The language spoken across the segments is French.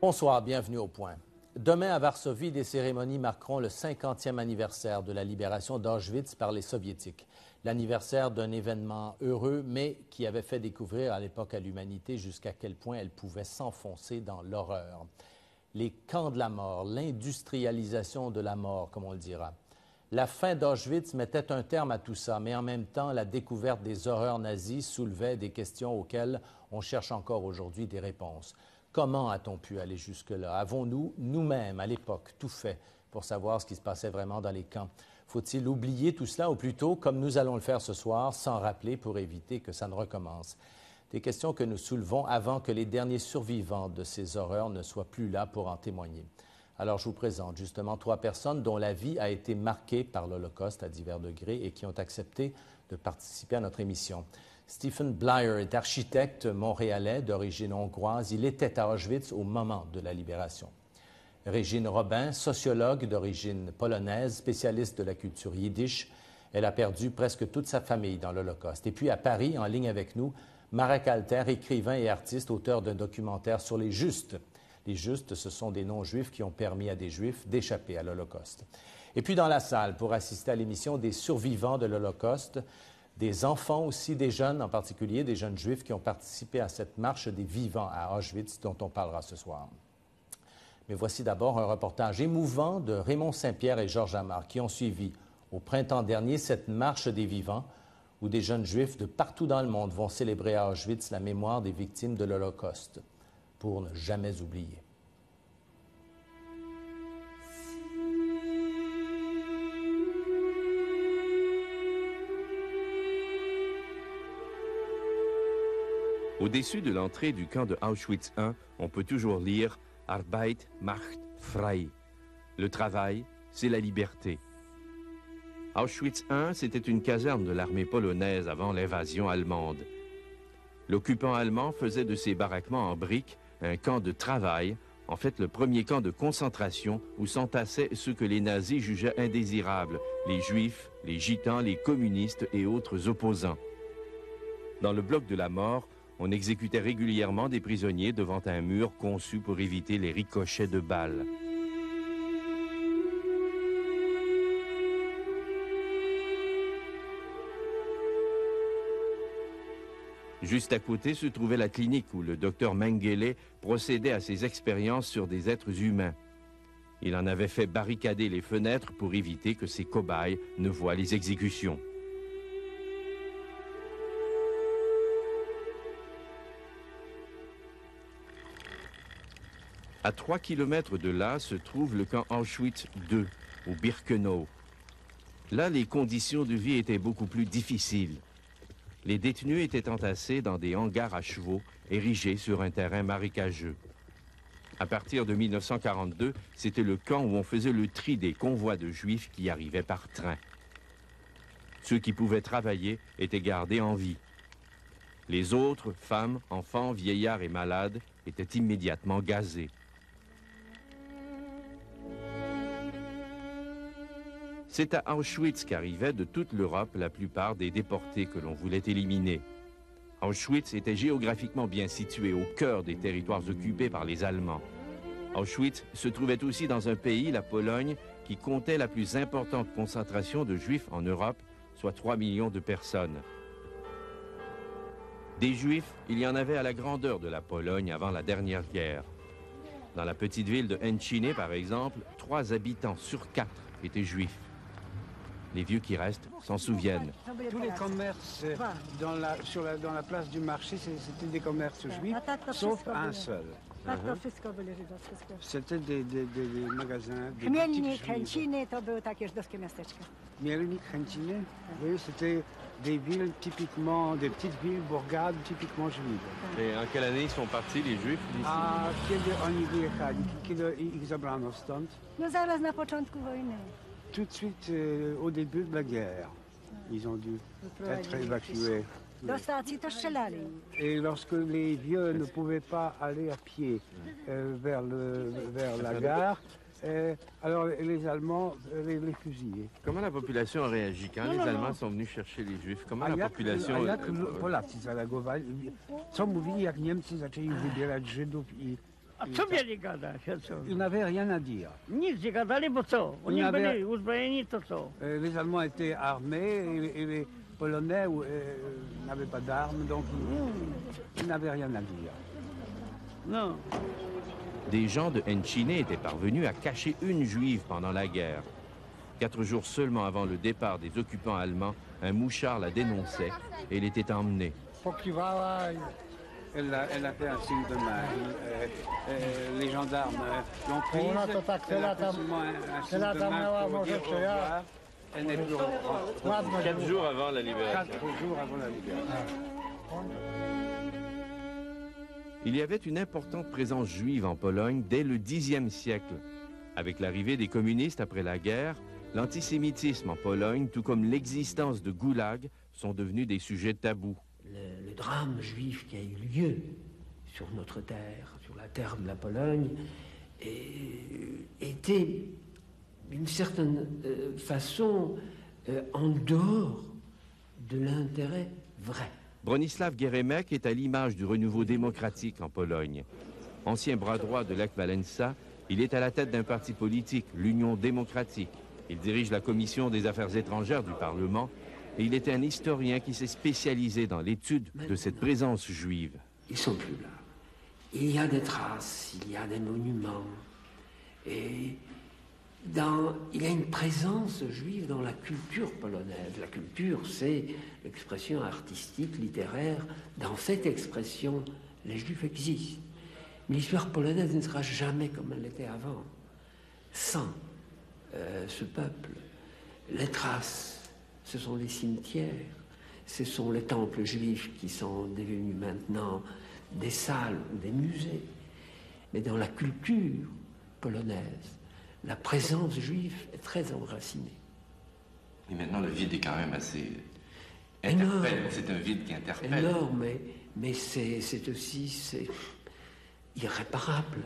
Bonsoir, bienvenue au Point. Demain, à Varsovie, des cérémonies marqueront le 50e anniversaire de la libération d'Auschwitz par les Soviétiques. L'anniversaire d'un événement heureux, mais qui avait fait découvrir à l'époque à l'humanité jusqu'à quel point elle pouvait s'enfoncer dans l'horreur. Les camps de la mort, l'industrialisation de la mort, comme on le dira. La fin d'Auschwitz mettait un terme à tout ça, mais en même temps, la découverte des horreurs nazies soulevait des questions auxquelles on cherche encore aujourd'hui des réponses. Comment a-t-on pu aller jusque-là? Avons-nous, nous-mêmes, à l'époque, tout fait pour savoir ce qui se passait vraiment dans les camps? Faut-il oublier tout cela, ou plutôt, comme nous allons le faire ce soir, s'en rappeler pour éviter que ça ne recommence? Des questions que nous soulevons avant que les derniers survivants de ces horreurs ne soient plus là pour en témoigner. Alors, je vous présente justement 3 personnes dont la vie a été marquée par l'Holocauste à divers degrés et qui ont accepté de participer à notre émission. Stephen Blyer est architecte montréalais d'origine hongroise. Il était à Auschwitz au moment de la libération. Régine Robin, sociologue d'origine polonaise, spécialiste de la culture yiddish. Elle a perdu presque toute sa famille dans l'Holocauste. Et puis à Paris, en ligne avec nous, Marek Alter, écrivain et artiste, auteur d'un documentaire sur les Justes. Les Justes, ce sont des non-juifs qui ont permis à des Juifs d'échapper à l'Holocauste. Et puis dans la salle, pour assister à l'émission des survivants de l'Holocauste, des enfants aussi, des jeunes, en particulier des jeunes juifs qui ont participé à cette marche des vivants à Auschwitz dont on parlera ce soir. Mais voici d'abord un reportage émouvant de Raymond Saint-Pierre et Georges Amar qui ont suivi au printemps dernier cette marche des vivants où des jeunes juifs de partout dans le monde vont célébrer à Auschwitz la mémoire des victimes de l'Holocauste pour ne jamais oublier. Au-dessus de l'entrée du camp de Auschwitz I, on peut toujours lire « Arbeit macht frei ». Le travail, c'est la liberté. Auschwitz I, c'était une caserne de l'armée polonaise avant l'invasion allemande. L'occupant allemand faisait de ses baraquements en briques un camp de travail, en fait le premier camp de concentration où s'entassaient ceux que les nazis jugeaient indésirables, les juifs, les gitans, les communistes et autres opposants. Dans le bloc de la mort, on exécutait régulièrement des prisonniers devant un mur conçu pour éviter les ricochets de balles. Juste à côté se trouvait la clinique où le docteur Mengele procédait à ses expériences sur des êtres humains. Il en avait fait barricader les fenêtres pour éviter que ses cobayes ne voient les exécutions. À 3 kilomètres de là se trouve le camp Auschwitz II, au Birkenau. Là, les conditions de vie étaient beaucoup plus difficiles. Les détenus étaient entassés dans des hangars à chevaux érigés sur un terrain marécageux. À partir de 1942, c'était le camp où on faisait le tri des convois de juifs qui arrivaient par train. Ceux qui pouvaient travailler étaient gardés en vie. Les autres, femmes, enfants, vieillards et malades, étaient immédiatement gazés. C'est à Auschwitz qu'arrivaient de toute l'Europe la plupart des déportés que l'on voulait éliminer. Auschwitz était géographiquement bien situé au cœur des territoires occupés par les Allemands. Auschwitz se trouvait aussi dans un pays, la Pologne, qui comptait la plus importante concentration de Juifs en Europe, soit 3 millions de personnes. Des Juifs, il y en avait à la grandeur de la Pologne avant la dernière guerre. Dans la petite ville de Henchine, par exemple, 3 habitants sur 4 étaient Juifs. Les vieux qui restent s'en souviennent. Tous les commerces dans la place du marché, c'était des commerces juifs, sauf un seul. C'était des magasins, des boutiques juives. Mielnik, Henchine, oui, c'était des villes typiquement, des petites villes bourgades typiquement juives. Et en quelle année ils sont partis, les Juifs, d'ici? A kiedy oni wyjechali, kiedy ich zabrano stąd? No zaraz na początku wojny. Tout de suite au début de la guerre. Ils ont dû être évacués. Do stacji to strzelali. Et lorsque les vieux ne pouvaient pas aller à pied vers la gare, alors les Allemands les fusillaient. Comment la population a réagi quand les Allemands sont venus chercher les Juifs? Comment la population... A jak Polacy zareagowali? Co mówili, jak Niemcy zaczęli wybierać Żydów i Ils n'avaient rien à dire. Les Allemands étaient armés et les Polonais n'avaient pas d'armes, donc ils n'avaient rien à dire. Non. Des gens de Encine étaient parvenus à cacher une juive pendant la guerre. 4 jours seulement avant le départ des occupants allemands, un mouchard la dénonçait et elle était emmenée. Elle a fait un signe de main. Les gendarmes l'ont prise. Elle a fait seulement un signe de main pour dire au revoir. Elle n'est plus rentrée. 4 jours avant la libération. 4 jours avant la libération. Il y avait une importante présence juive en Pologne dès le Xe siècle. Avec l'arrivée des communistes après la guerre, l'antisémitisme en Pologne, tout comme l'existence de goulags, sont devenus des sujets tabous. Le drame juif qui a eu lieu sur notre terre, sur la terre de la Pologne, était d'une certaine façon en dehors de l'intérêt vrai. Bronisław Geremek est à l'image du renouveau démocratique en Pologne. Ancien bras droit de Lech Wałęsa, il est à la tête d'un parti politique, l'Union démocratique. Il dirige la commission des affaires étrangères du Parlement et il était un historien qui s'est spécialisé dans l'étude de cette présence juive. Ils sont plus là. Il y a des traces, il y a des monuments. Et il y a une présence juive dans la culture polonaise. La culture, c'est l'expression artistique, littéraire. Dans cette expression, les Juifs existent. Mais l'histoire polonaise ne sera jamais comme elle était avant, sans ce peuple. Les traces, ce sont les cimetières, ce sont les temples juifs qui sont devenus maintenant des salles ou des musées. Mais dans la culture polonaise, la présence juive est très enracinée. Et maintenant, le vide est quand même assez interpelle. C'est un vide qui interpelle. Énorme, mais c'est aussi irréparable.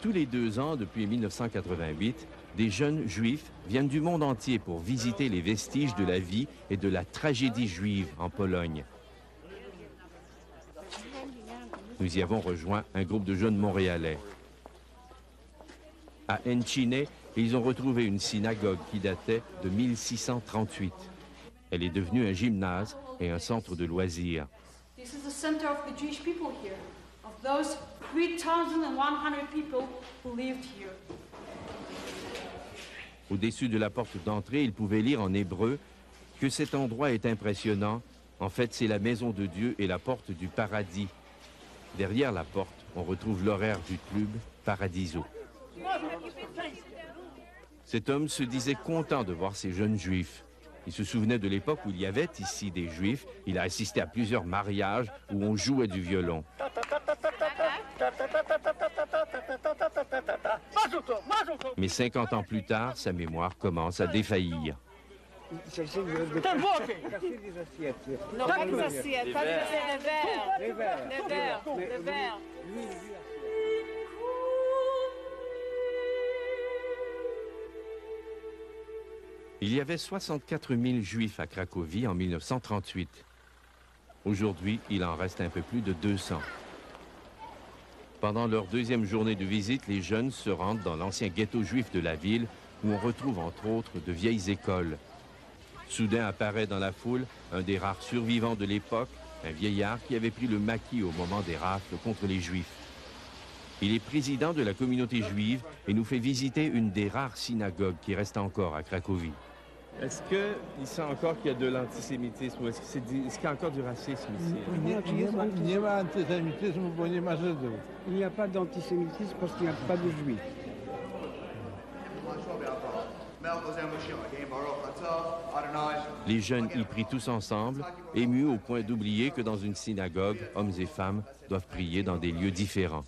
Tous les 2 ans, depuis 1988, des jeunes juifs viennent du monde entier pour visiter les vestiges de la vie et de la tragédie juive en Pologne. Nous y avons rejoint un groupe de jeunes Montréalais. À Encine, ils ont retrouvé une synagogue qui datait de 1638. Elle est devenue un gymnase et un centre de loisirs. This is the center of the Jewish people here, of those 3,100 people who lived here. Au-dessus de la porte d'entrée, ils pouvaient lire en hébreu que cet endroit est impressionnant. En fait, c'est la maison de Dieu et la porte du paradis. Derrière la porte, on retrouve l'horaire du club Paradiso. Cet homme se disait content de voir ces jeunes juifs. Il se souvenait de l'époque où il y avait ici des juifs. Il a assisté à plusieurs mariages où on jouait du violon. Mais 50 ans plus tard, sa mémoire commence à défaillir. Il y avait 64 000 juifs à Cracovie en 1938. Aujourd'hui, il en reste un peu plus de 200. Pendant leur deuxième journée de visite, les jeunes se rendent dans l'ancien ghetto juif de la ville où on retrouve entre autres de vieilles écoles. Soudain apparaît dans la foule un des rares survivants de l'époque, un vieillard qui avait pris le maquis au moment des rafles contre les Juifs. Il est président de la communauté juive et nous fait visiter une des rares synagogues qui reste encore à Cracovie. Est-ce qu'il sent encore qu'il y a de l'antisémitisme ou est-ce qu'il y a encore du racisme ici? Il n'y a pas d'antisémitisme parce qu'il n'y a pas de juifs. Les jeunes y prient tous ensemble, émus au point d'oublier que dans une synagogue, hommes et femmes doivent prier dans des lieux différents.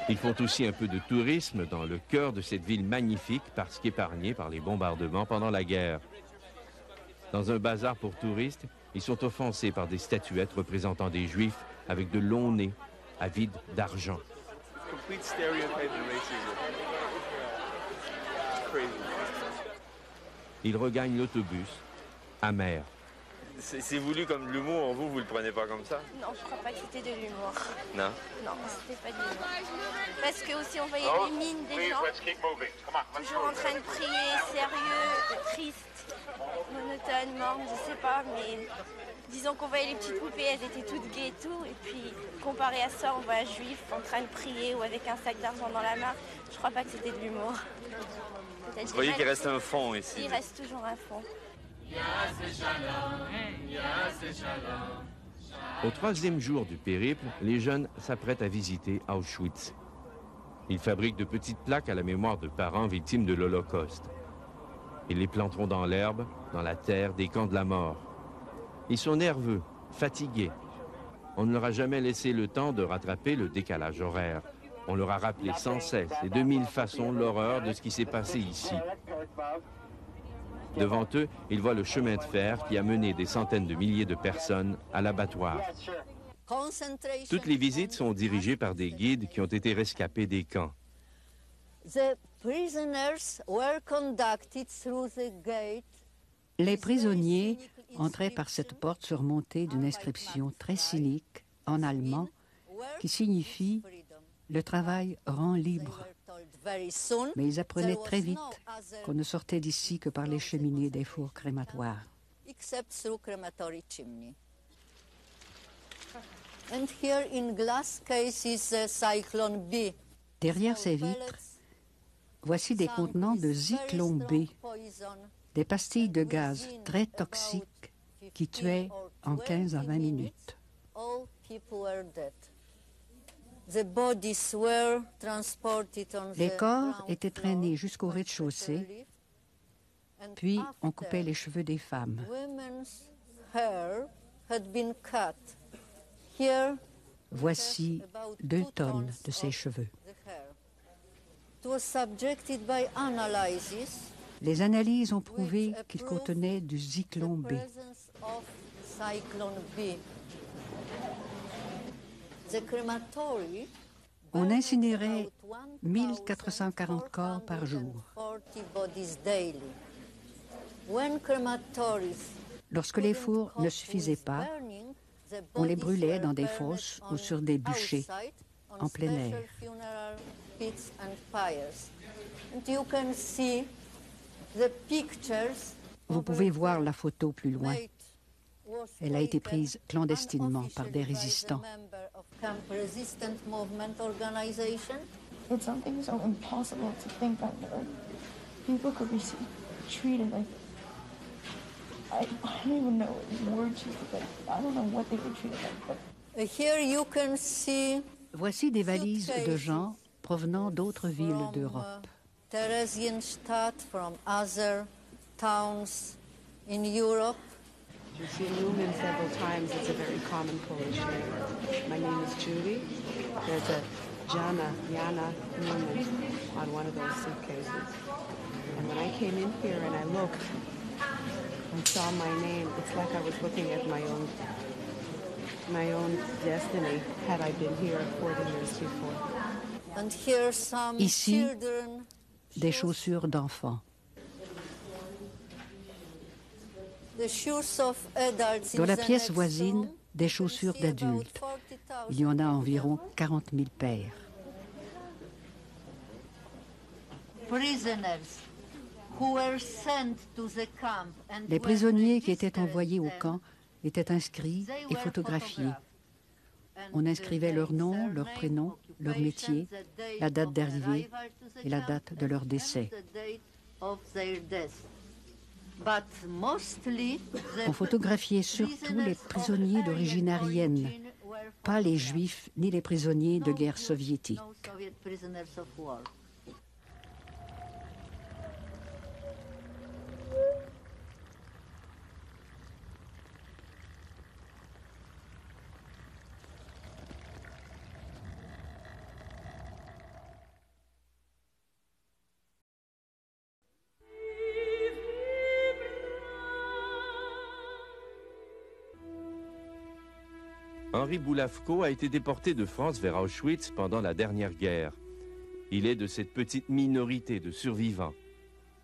Ils font aussi un peu de tourisme dans le cœur de cette ville magnifique parce qu'épargnée par les bombardements pendant la guerre. Dans un bazar pour touristes, ils sont offensés par des statuettes représentant des Juifs avec de longs nez, avides d'argent. Ils regagnent l'autobus, amers. C'est voulu comme de l'humour, vous le prenez pas comme ça? Non, je crois pas que c'était de l'humour. Non? Non, c'était pas de l'humour. Parce que aussi on voyait les mines des gens, toujours en train de prier, sérieux, triste, monotone, morne, je sais pas, mais disons qu'on voyait les petites poupées, elles étaient toutes gaies et tout, et puis comparé à ça, on voit un juif en train de prier ou avec un sac d'argent dans la main, je crois pas que c'était de l'humour. Vous voyez qu'il reste un fond ici. Il reste toujours un fond. Au troisième jour du périple, les jeunes s'apprêtent à visiter Auschwitz. Ils fabriquent de petites plaques à la mémoire de parents victimes de l'Holocauste. Ils les planteront dans l'herbe, dans la terre des camps de la mort. Ils sont nerveux, fatigués. On ne leur a jamais laissé le temps de rattraper le décalage horaire. On leur a rappelé sans cesse et de mille façons l'horreur de ce qui s'est passé ici. Devant eux, ils voient le chemin de fer qui a mené des centaines de milliers de personnes à l'abattoir. Toutes les visites sont dirigées par des guides qui ont été rescapés des camps. Les prisonniers entraient par cette porte surmontée d'une inscription très cynique en allemand qui signifie « Le travail rend libre ». Mais ils apprenaient très vite qu'on ne sortait d'ici que par les cheminées des fours crématoires. Derrière ces vitres, voici des contenants de Zyklon B, des pastilles de gaz très toxiques qui tuaient en 15 à 20 minutes. Les corps étaient traînés jusqu'au rez-de-chaussée, puis on coupait les cheveux des femmes. Voici 2 tonnes de ces cheveux. Les analyses ont prouvé qu'ils contenaient du Zyklon B. On incinérait 1440 corps par jour. Lorsque les fours ne suffisaient pas, on les brûlait dans des fosses ou sur des bûchers, en plein air. Vous pouvez voir la photo plus loin. Elle a été prise clandestinement par des résistants. It's something so impossible to think that people could be treated like I don't even know words, like I don't know what they were treated like. Here you can see. Voici des valises de gens provenant d'autres villes d'Europe. Theresienstadt, from other towns in Europe. You've seen Newman several times. It's a very common Polish name. My name is Judy. There's a Jana Newman on one of those suitcases. And when I came in here and I looked and saw my name, it's like I was looking at my own destiny had I been here 40 years before. And here some Ici, children. Des chaussures d'enfants. Dans la pièce voisine, des chaussures d'adultes. Il y en a environ 40 000 paires. Les prisonniers qui étaient envoyés au camp étaient inscrits et photographiés. On inscrivait leur nom, leur prénom, leur métier, la date d'arrivée et la date de leur décès. On photographiait surtout les prisonniers d'origine aryenne, pas les juifs ni les prisonniers de guerre soviétique. Henri Boulavko a été déporté de France vers Auschwitz pendant la dernière guerre. Il est de cette petite minorité de survivants.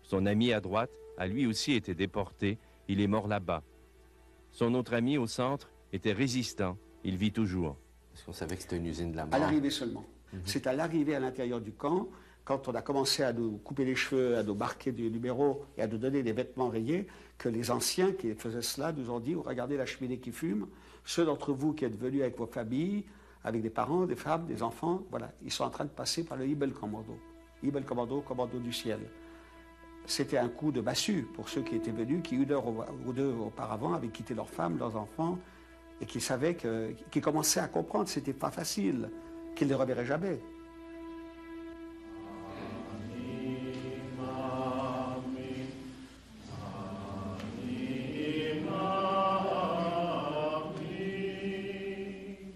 Son ami à droite a lui aussi été déporté. Il est mort là-bas. Son autre ami au centre était résistant. Il vit toujours. Est-ce qu'on savait que c'était une usine de la mort? À l'arrivée seulement. C'est à l'arrivée à l'intérieur du camp, quand on a commencé à nous couper les cheveux, à nous marquer des numéros et à nous donner des vêtements rayés, que les anciens qui faisaient cela nous ont dit, regardez la cheminée qui fume, ceux d'entre vous qui êtes venus avec vos familles, avec des parents, des femmes, des enfants, voilà, ils sont en train de passer par le Himmel Kommando. Himmel Kommando, commando du ciel. C'était un coup de massue pour ceux qui étaient venus, qui une heure ou deux auparavant avaient quitté leurs femmes, leurs enfants, et qui savaient qui commençaient à comprendre que c'était pas facile, qu'ils ne les reverraient jamais. «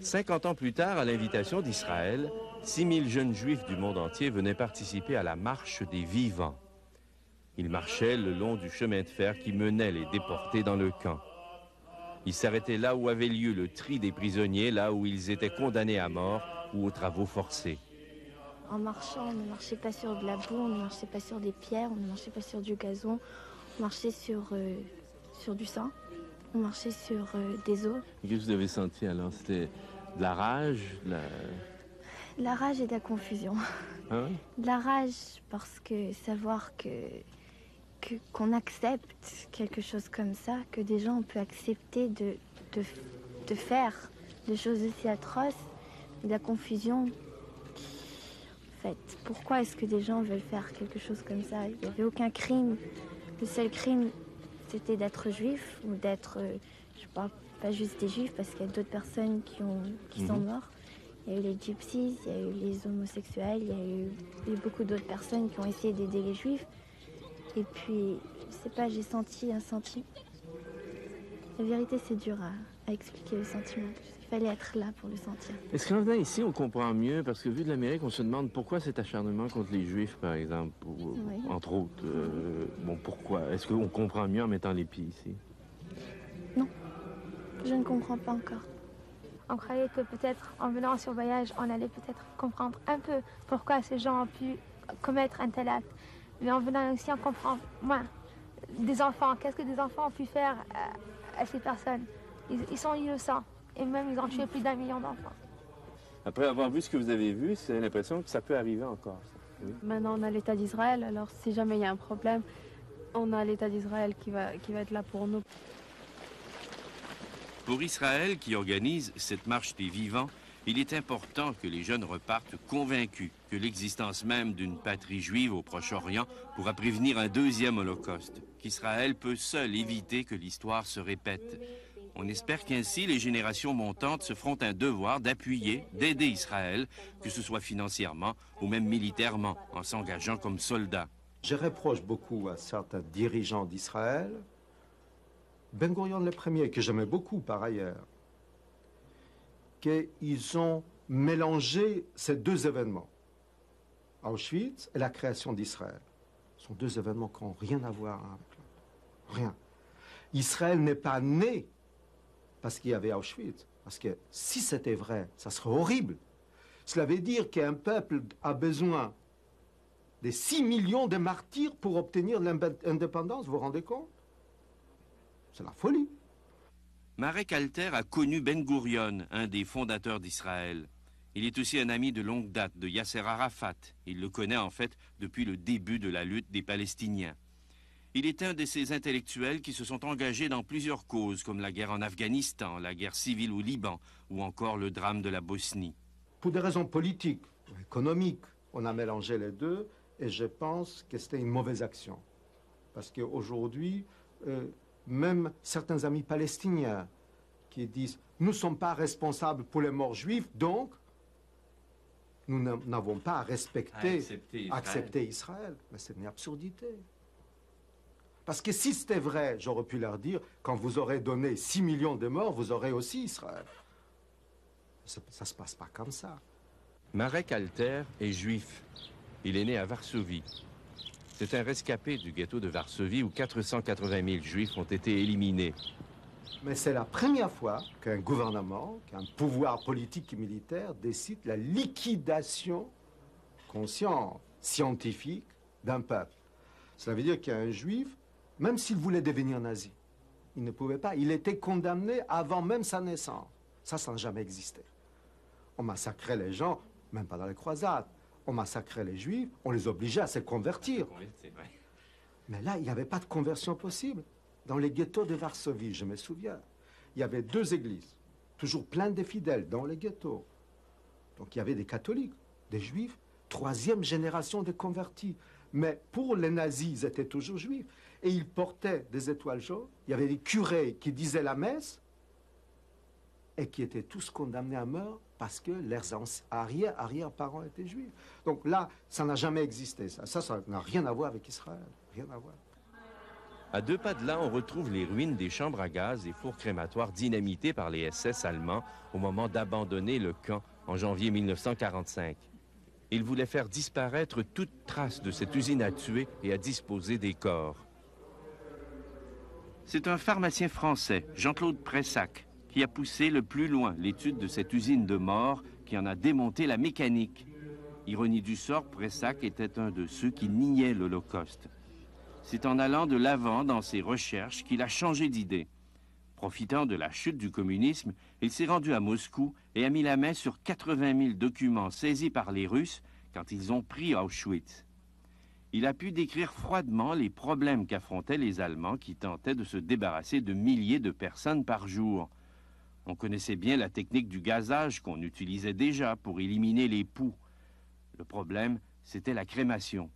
50 ans plus tard, à l'invitation d'Israël, 6000 jeunes juifs du monde entier venaient participer à la marche des vivants. Ils marchaient le long du chemin de fer qui menait les déportés dans le camp. Ils s'arrêtaient là où avait lieu le tri des prisonniers, là où ils étaient condamnés à mort ou aux travaux forcés. En marchant, on ne marchait pas sur de la boue, on ne marchait pas sur des pierres, on ne marchait pas sur du gazon, on marchait sur du sang, on marchait sur des os. Qu'est-ce que vous avez senti alors? C'était de la rage? De la rage et de la confusion. Hein? De la rage parce que savoir qu'on accepte quelque chose comme ça, que des gens peuvent accepter de faire des choses aussi atroces, de la confusion. En fait, pourquoi est-ce que des gens veulent faire quelque chose comme ça? Il n'y avait aucun crime. Le seul crime, c'était d'être juif ou d'être, je sais pas juste des juifs, parce qu'il y a d'autres personnes qui sont mortes. Il y a eu les gypsies, il y a eu les homosexuels, il y a eu beaucoup d'autres personnes qui ont essayé d'aider les juifs. Et puis, je sais pas, j'ai senti un sentiment. La vérité, c'est dur à expliquer le sentiment. Il fallait être là pour le sentir. Est-ce qu'en venant ici, on comprend mieux? Parce que vu de l'Amérique, on se demande pourquoi cet acharnement contre les Juifs, par exemple, ou, oui. Entre autres. Bon, pourquoi? Est-ce qu'on comprend mieux en mettant les pieds ici? Non, je ne comprends pas encore. On croyait que peut-être en venant sur voyage, on allait peut-être comprendre un peu pourquoi ces gens ont pu commettre un tel acte. Mais en venant ici, on comprend moins. Des enfants, qu'est-ce que des enfants ont pu faire à ces personnes? Ils sont innocents. Et même, ils ont tué plus d'1 million d'enfants. Après avoir vu ce que vous avez vu, c'est l'impression que ça peut arriver encore. Ça. Oui. Maintenant, on a l'État d'Israël. Alors, si jamais il y a un problème, on a l'État d'Israël qui va être là pour nous. Pour Israël, qui organise cette marche des vivants, il est important que les jeunes repartent convaincus que l'existence même d'une patrie juive au Proche-Orient pourra prévenir un deuxième holocauste, qu'Israël peut seul éviter que l'histoire se répète. On espère qu'ainsi les générations montantes se feront un devoir d'appuyer, d'aider Israël, que ce soit financièrement ou même militairement, en s'engageant comme soldats. Je reproche beaucoup à certains dirigeants d'Israël, Ben Gurion le premier, que j'aimais beaucoup par ailleurs, qu'ils ont mélangé ces deux événements, Auschwitz et la création d'Israël. Ce sont deux événements qui n'ont rien à voir l'un avec l'autre. Rien. Israël n'est pas né parce qu'il y avait Auschwitz. Parce que si c'était vrai, ça serait horrible. Cela veut dire qu'un peuple a besoin de 6 millions de martyrs pour obtenir l'indépendance, vous vous rendez compte? C'est la folie. Marek Alter a connu Ben Gurion, un des fondateurs d'Israël. Il est aussi un ami de longue date de Yasser Arafat. Il le connaît en fait depuis le début de la lutte des Palestiniens. Il est un de ces intellectuels qui se sont engagés dans plusieurs causes, comme la guerre en Afghanistan, la guerre civile au Liban, ou encore le drame de la Bosnie. Pour des raisons politiques, économiques, on a mélangé les deux, et je pense que c'était une mauvaise action. Parce qu'aujourd'hui, même certains amis palestiniens qui disent « Nous ne sommes pas responsables pour les morts juifs, donc nous n'avons pas à respecter, accepter Israël. » Mais c'est une absurdité. Parce que si c'était vrai, j'aurais pu leur dire, quand vous aurez donné 6 millions de morts, vous aurez aussi Israël. Ça ne se passe pas comme ça. Marek Alter est juif. Il est né à Varsovie. C'est un rescapé du ghetto de Varsovie où 480 000 juifs ont été éliminés. Mais c'est la première fois qu'un gouvernement, qu'un pouvoir politique et militaire décide la liquidation consciente, scientifique d'un peuple. Cela veut dire qu'un juif, même s'il voulait devenir nazi, il ne pouvait pas. Il était condamné avant même sa naissance. Ça n'a jamais existé. On massacrait les gens, même pas dans les croisades. On massacrait les juifs, on les obligeait à se convertir. Mais là, il n'y avait pas de conversion possible. Dans les ghettos de Varsovie, je me souviens, il y avait 2 églises, toujours pleines de fidèles dans les ghettos. Donc il y avait des catholiques, des juifs, 3e génération de convertis. Mais pour les nazis, ils étaient toujours juifs. Et ils portaient des étoiles jaunes. Il y avait des curés qui disaient la messe et qui étaient tous condamnés à mort parce que leurs arrière-parents étaient juifs. Donc là, ça n'a jamais existé. Ça n'a rien à voir avec Israël. Rien à voir. À 2 pas de là, on retrouve les ruines des chambres à gaz et fours crématoires dynamités par les SS allemands au moment d'abandonner le camp en janvier 1945. Ils voulaient faire disparaître toute trace de cette usine à tuer et à disposer des corps. C'est un pharmacien français, Jean-Claude Pressac, qui a poussé le plus loin l'étude de cette usine de mort qui en a démonté la mécanique. Ironie du sort, Pressac était un de ceux qui niaient l'Holocauste. C'est en allant de l'avant dans ses recherches qu'il a changé d'idée. Profitant de la chute du communisme, il s'est rendu à Moscou et a mis la main sur 80 000 documents saisis par les Russes quand ils ont pris Auschwitz. Il a pu décrire froidement les problèmes qu'affrontaient les Allemands qui tentaient de se débarrasser de milliers de personnes par jour. On connaissait bien la technique du gazage qu'on utilisait déjà pour éliminer les poux. Le problème, c'était la crémation.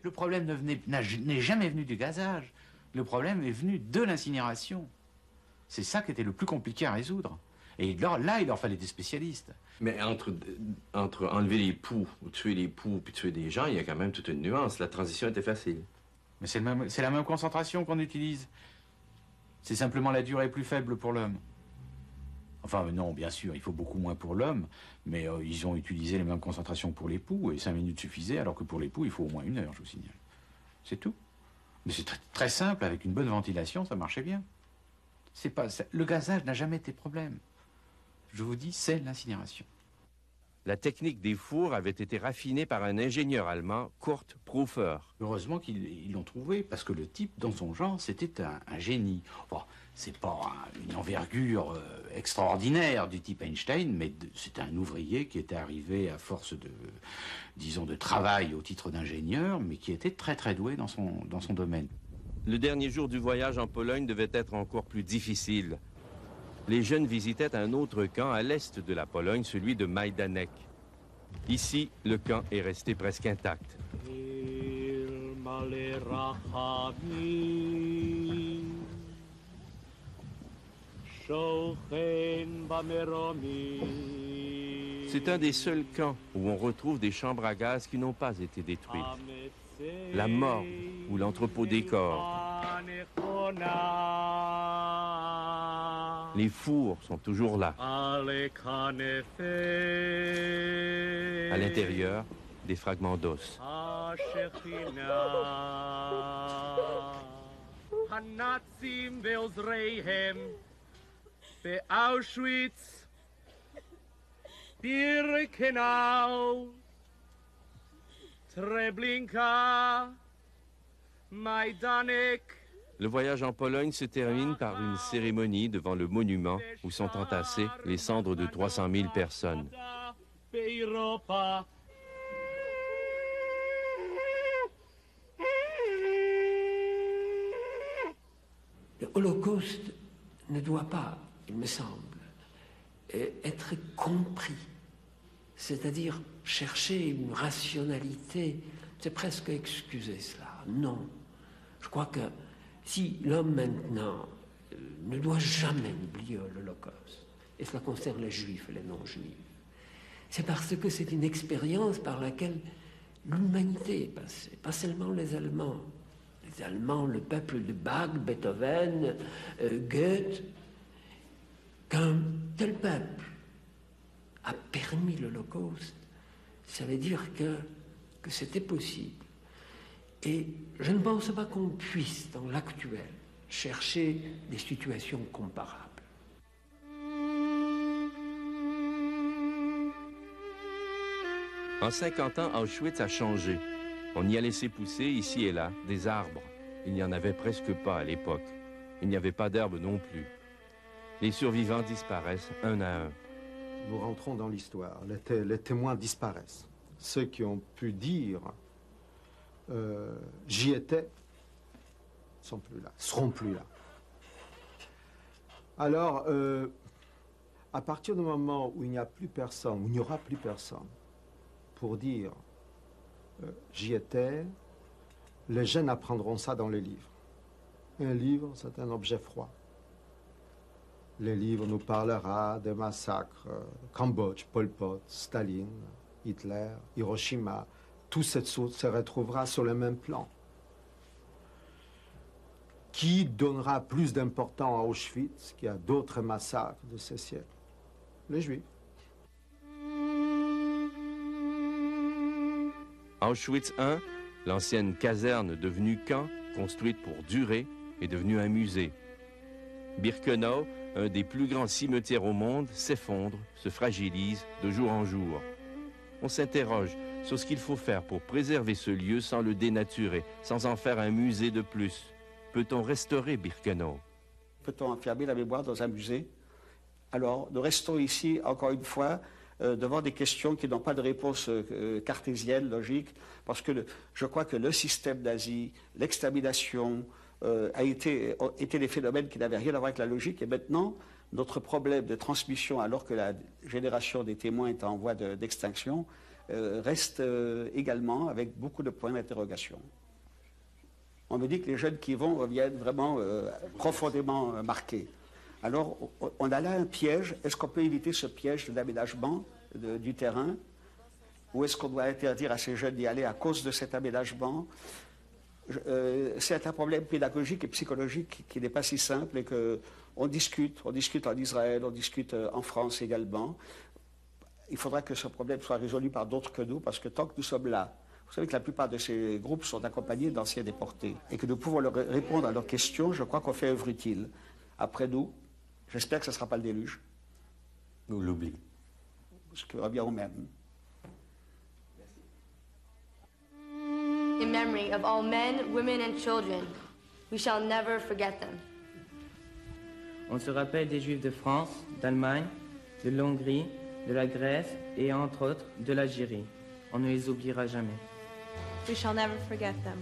Le problème n'est jamais venu du gazage. Le problème est venu de l'incinération. C'est ça qui était le plus compliqué à résoudre. Et là, il leur fallait des spécialistes. Mais entre enlever les poux, ou tuer les poux, puis tuer des gens, il y a quand même toute une nuance. La transition était facile. Mais c'est la même concentration qu'on utilise. C'est simplement la durée plus faible pour l'homme. Enfin, non, bien sûr, il faut beaucoup moins pour l'homme, mais ils ont utilisé les mêmes concentrations pour les poux, et 5 minutes suffisaient, alors que pour les poux, il faut au moins 1 heure, je vous signale. C'est tout. Mais c'est très simple, avec une bonne ventilation, ça marchait bien. Le gazage n'a jamais été problème. Je vous dis, c'est l'incinération. La technique des fours avait été raffinée par un ingénieur allemand, Kurt Prüfer. Heureusement qu'ils l'ont trouvé, parce que le type, dans son genre, c'était un génie. Enfin, c'est pas une envergure extraordinaire du type Einstein, mais c'est un ouvrier qui était arrivé à force de, disons, de travail au titre d'ingénieur, mais qui était très très doué dans son domaine. Le dernier jour du voyage en Pologne devait être encore plus difficile. Les jeunes visitaient un autre camp à l'est de la Pologne, celui de Majdanek. Ici, le camp est resté presque intact. C'est un des seuls camps où on retrouve des chambres à gaz qui n'ont pas été détruites. La morgue ou l'entrepôt des corps. Les fours sont toujours là. À l'intérieur, des fragments d'os. Birkenau, Treblinka, Majdanek. Le voyage en Pologne se termine par une cérémonie devant le monument où sont entassées les cendres de 300 000 personnes. Le Holocauste ne doit pas, il me semble, être compris. C'est-à-dire chercher une rationalité, c'est presque excuser cela. Non. Je crois que si l'homme maintenant ne doit jamais oublier l'Holocauste, et cela concerne les juifs et les non-juifs, c'est parce que c'est une expérience par laquelle l'humanité est passée, pas seulement les Allemands. Les Allemands, le peuple de Bach, Beethoven, Goethe, qu'un tel peuple a permis l'Holocauste, ça veut dire que c'était possible. Et je ne pense pas qu'on puisse, dans l'actuel, chercher des situations comparables. En 50 ans, Auschwitz a changé. On y a laissé pousser, ici et là, des arbres. Il n'y en avait presque pas à l'époque. Il n'y avait pas d'herbe non plus. Les survivants disparaissent un à un. Nous rentrons dans l'histoire. Les témoins disparaissent. Ceux qui ont pu dire « j'y étais » ne sont plus là, seront plus là. Alors, à partir du moment où il n'y a plus personne, où il n'y aura plus personne, pour dire j'y étais, les jeunes apprendront ça dans les livres. Un livre, c'est un objet froid. Les livres nous parlera des massacres, Cambodge, Pol Pot, Staline, Hitler, Hiroshima. Tout se retrouvera sur le même plan. Qui donnera plus d'importance à Auschwitz qu'à d'autres massacres de ces siècles? Les Juifs. Auschwitz I, l'ancienne caserne devenue camp, construite pour durer, est devenue un musée. Birkenau, un des plus grands cimetières au monde, s'effondre, se fragilise de jour en jour. On s'interroge sur ce qu'il faut faire pour préserver ce lieu sans le dénaturer, sans en faire un musée de plus. Peut-on restaurer Birkenau? Peut-on enfermer la mémoire dans un musée? Alors, nous restons ici, encore une fois, devant des questions qui n'ont pas de réponse cartésienne, logique, parce que je crois que le système nazi, l'extermination, étaient des phénomènes qui n'avaient rien à voir avec la logique. Et maintenant, notre problème de transmission, alors que la génération des témoins est en voie d'extinction, reste également avec beaucoup de points d'interrogation. On me dit que les jeunes qui vont reviennent vraiment profondément marqués. Alors, on a là un piège. Est-ce qu'on peut éviter ce piège de l'aménagement du terrain? Ou est-ce qu'on doit interdire à ces jeunes d'y aller à cause de cet aménagement? C'est un problème pédagogique et psychologique qui n'est pas si simple et qu'on discute. On discute en Israël, on discute en France également. Il faudra que ce problème soit résolu par d'autres que nous, parce que tant que nous sommes là, vous savez que la plupart de ces groupes sont accompagnés d'anciens déportés et que nous pouvons leur répondre à leurs questions, je crois qu'on fait œuvre utile. Après nous, j'espère que ce ne sera pas le déluge. Ou l'oubli. Ce qui revient au même. In memory of all men, women and children, we shall never forget them. On se rappelle des Juifs de France, d'Allemagne, de l'Hongrie, de la Grèce et entre autres de l'Algérie. On ne les oubliera jamais. We shall never forget them.